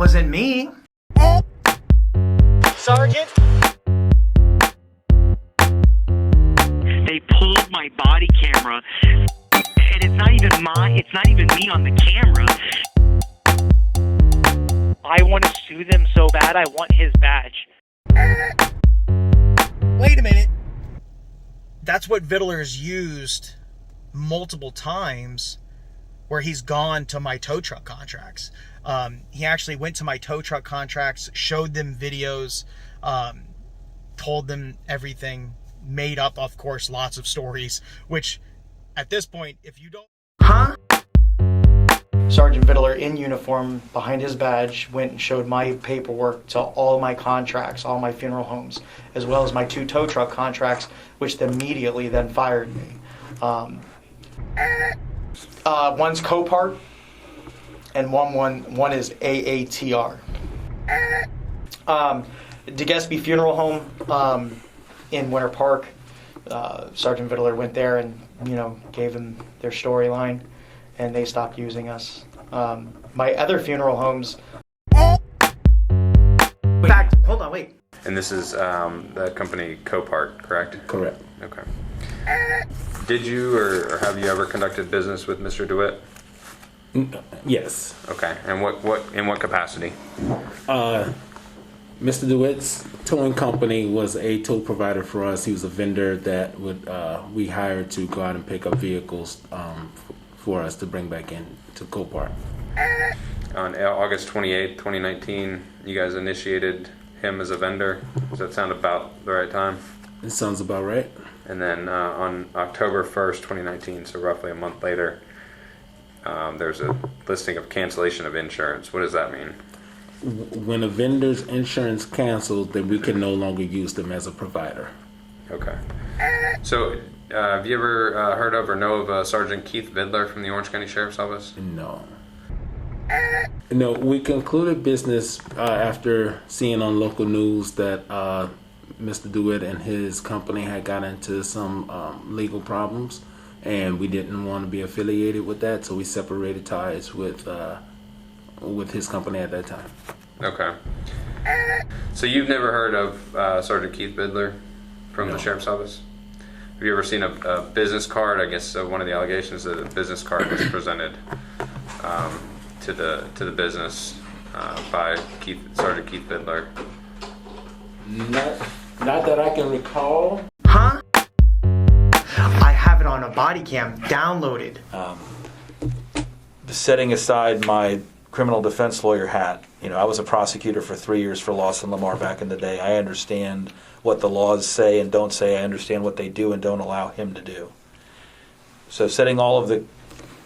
wasn't me. Sergeant? They pulled my body camera, and it's not even me on the camera. I want to sue them so bad, I want his badge. Wait a minute. That's what Vidler's used multiple times where he's gone to my tow truck contracts. He actually went to my tow truck contracts, showed them videos, told them everything, made up, of course, lots of stories, which at this point, if you don't... Huh? Sergeant Vidler in uniform, behind his badge, went and showed my paperwork to all my contracts, all my funeral homes, as well as my 2 tow truck contracts, which immediately then fired me. One's Copart, and one is AATR. DeGusipe Funeral Home in Winter Park. Sergeant Vidler went there and gave them their storyline, and they stopped using us. My other funeral homes. In fact, hold on, wait. And this is the company Copart, correct? Correct. Okay. Did you or have you ever conducted business with Mr. Dewitte? Yes. Okay. And in what capacity? Mr. Dewitte's towing company was a tow provider for us. He was a vendor that we hired to go out and pick up vehicles for us to bring back in to Copart. On August 28th, 2019, you guys initiated him as a vendor. Does that sound about the right time? It sounds about right. And then on October 1st, 2019, so roughly a month later, there's a listing of cancellation of insurance. What does that mean? When a vendor's insurance cancels, then we can no longer use them as a provider. Okay. So, have you ever heard of or know of Sergeant Keith Vidler from the Orange County Sheriff's Office? No. No, we concluded business after seeing on local news that Mr. Dewitte and his company had got into some legal problems, and we didn't want to be affiliated with that, so we separated ties with his company at that time. Okay. So you've never heard of Sergeant Keith Vidler from the Sheriff's Office? Have you ever seen a business card? I guess one of the allegations that a business card was presented to the business by Sergeant Keith Vidler. Not that I can recall. Huh? I have it on a body cam downloaded. Setting aside my criminal defense lawyer hat, I was a prosecutor for 3 years for Lawson Lamar back in the day. I understand what the laws say and don't say. I understand what they do and don't allow him to do. So setting all of the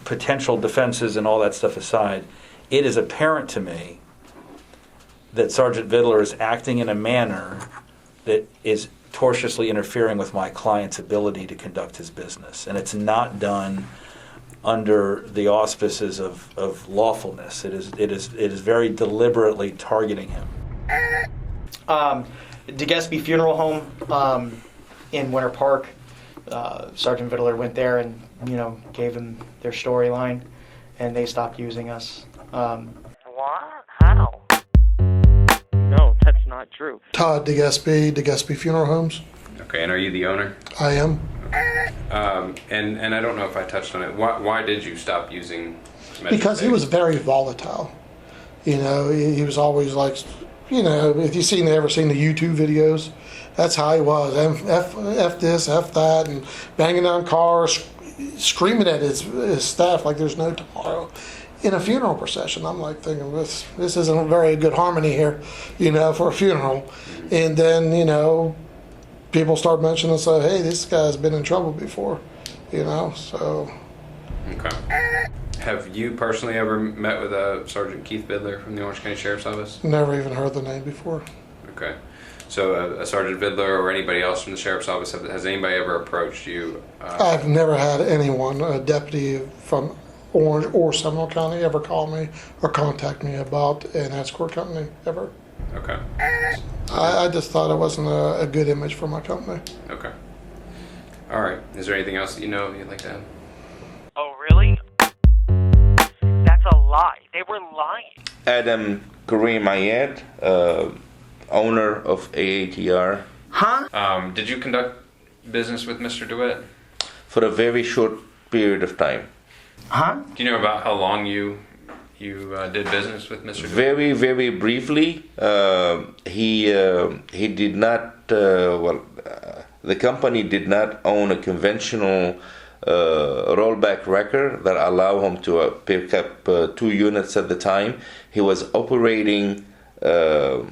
potential defenses and all that stuff aside, it is apparent to me that Sergeant Vidler is acting in a manner that is tortiously interfering with my client's ability to conduct his business. And it's not done under the auspices of lawfulness. It is very deliberately targeting him. DeGusipe Funeral Home in Winter Park. Sergeant Vidler went there and gave them their storyline, and they stopped using us. What? How? No, that's not true. Todd DeGusipe Funeral Homes. Okay, and are you the owner? I am. And I don't know if I touched on it. Why did you stop using Metro Because he State? was very volatile. He was always like, if you've ever seen the YouTube videos, that's how he was. F this, F that, and banging on cars, screaming at his staff like there's no tomorrow. In a funeral procession, I'm like thinking, this isn't a very good harmony here, for a funeral. And then, people start mentioning, so, hey, this guy's been in trouble before, so. Okay. Have you personally ever met with Sergeant Keith Vidler from the Orange County Sheriff's Office? Never even heard the name before. Okay. So Sergeant Vidler or anybody else from the Sheriff's Office, has anybody ever approached you? I've never had anyone, a deputy from Orange or Seminole County, ever call me or contact me about an escort company, ever. Okay. I just thought it wasn't a good image for my company. Okay. All right. Is there anything else that you'd like to add? Oh, really? That's a lie. They were lying. At Kareem Ayed, owner of AATR. Huh? Did you conduct business with Mr. Dewitte? For a very short period of time. Huh? Do you know about how long you did business with Mr. Dewitte? Very, very briefly. He did not. The company did not own a conventional rollback wrecker that allow him to pick up 2 units at the time. He was operating a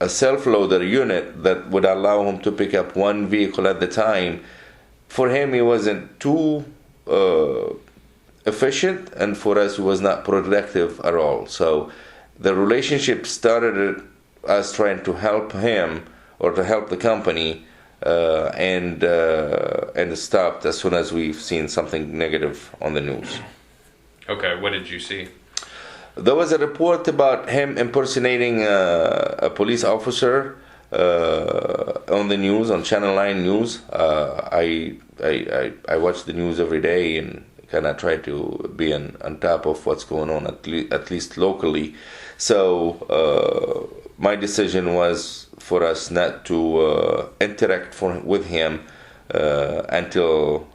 self-loader unit that would allow him to pick up 1 vehicle at the time. For him, he wasn't too efficient, and for us, it was not productive at all. So the relationship started us trying to help him or to help the company, and it stopped as soon as we've seen something negative on the news. Okay, what did you see? There was a report about him impersonating a police officer on the news, on Channel 9 News. I watch the news every day and kind of try to be on top of what's going on, at least locally. So my decision was for us not to interact with him until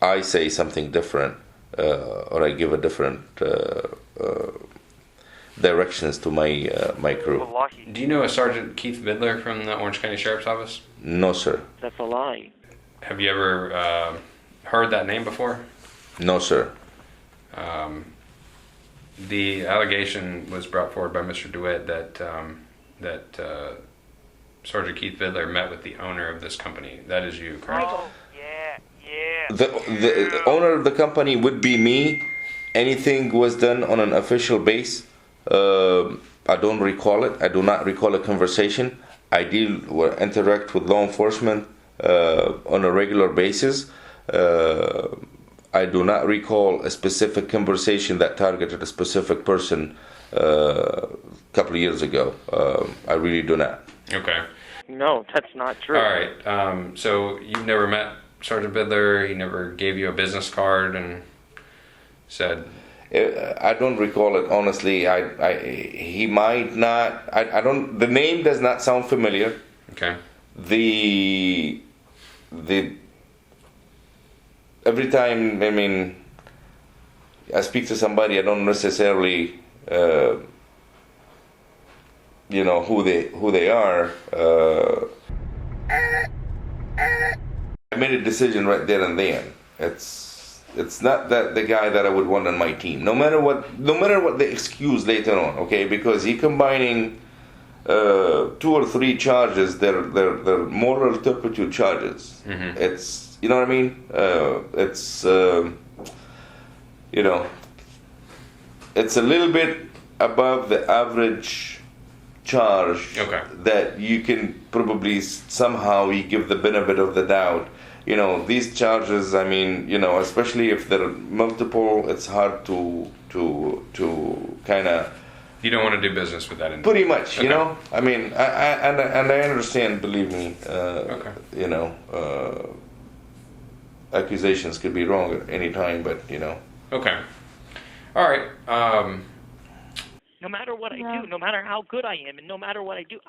I say something different. Or I give a different directions to my crew. Do you know a Sgt Keith Vidler from the Orange County Sheriff's Office? No, sir. That's a lie. Have you ever heard that name before? No, sir. The allegation was brought forward by Mr. Dewitte that Sgt Keith Vidler met with the owner of this company. That is you, correct? Oh, yeah. The owner of the company would be me. Anything was done on an official base. I don't recall it. I do not recall a conversation. I deal or interact with law enforcement on a regular basis. I do not recall a specific conversation that targeted a specific person a couple of years ago. I really do not. Okay. No, that's not true. All right. So you've never met Sgt. Vidler? He never gave you a business card and said... I don't recall it, honestly. He might not... I don't... The name does not sound familiar. Okay. Every time, I speak to somebody, I don't necessarily, who they are. I made a decision right there and then. It's not that the guy that I would want on my team. No matter what the excuse later on, okay? Because he combining 2 or 3 charges. They're moral turpitude charges. Mm-hmm. It's, you know what I mean? It's a little bit above the average charge. Okay. That you can probably somehow you give the benefit of the doubt. These charges, especially if they're multiple, it's hard to kind of... You don't want to do business with that individual. Pretty much, Okay. I understand, believe me, Okay. Accusations could be wrong at any time, but, Okay. All right. No matter what I do, no matter how good I am, and no matter what I do,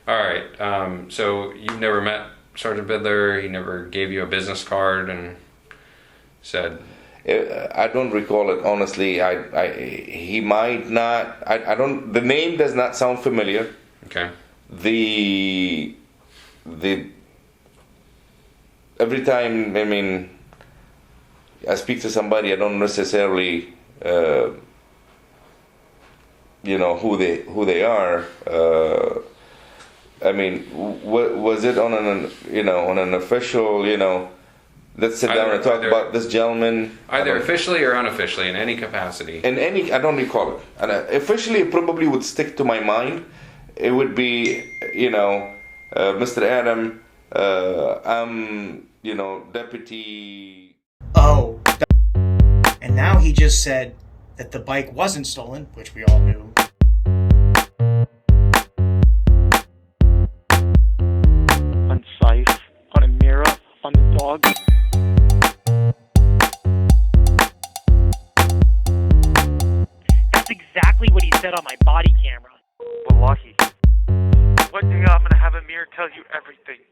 All right. So you've never met Sgt. Vidler? He never gave you a business card and said... I don't recall it, honestly. He might not... I don't... The name does not sound familiar. Okay. Every time, I speak to somebody, I don't necessarily, who they are. Was it on an official, let's sit down and talk about this gentleman. Either officially or unofficially, in any capacity. I don't recall it. And officially, it probably would stick to my mind. It would be, Mr. Adam, I'm, deputy. Oh, and now he just said that the bike wasn't stolen, which we all knew. on Sife, on Amira, on the dog. exactly what he said on my body camera. Wallahi. One day I'm gonna have Amir tell you everything.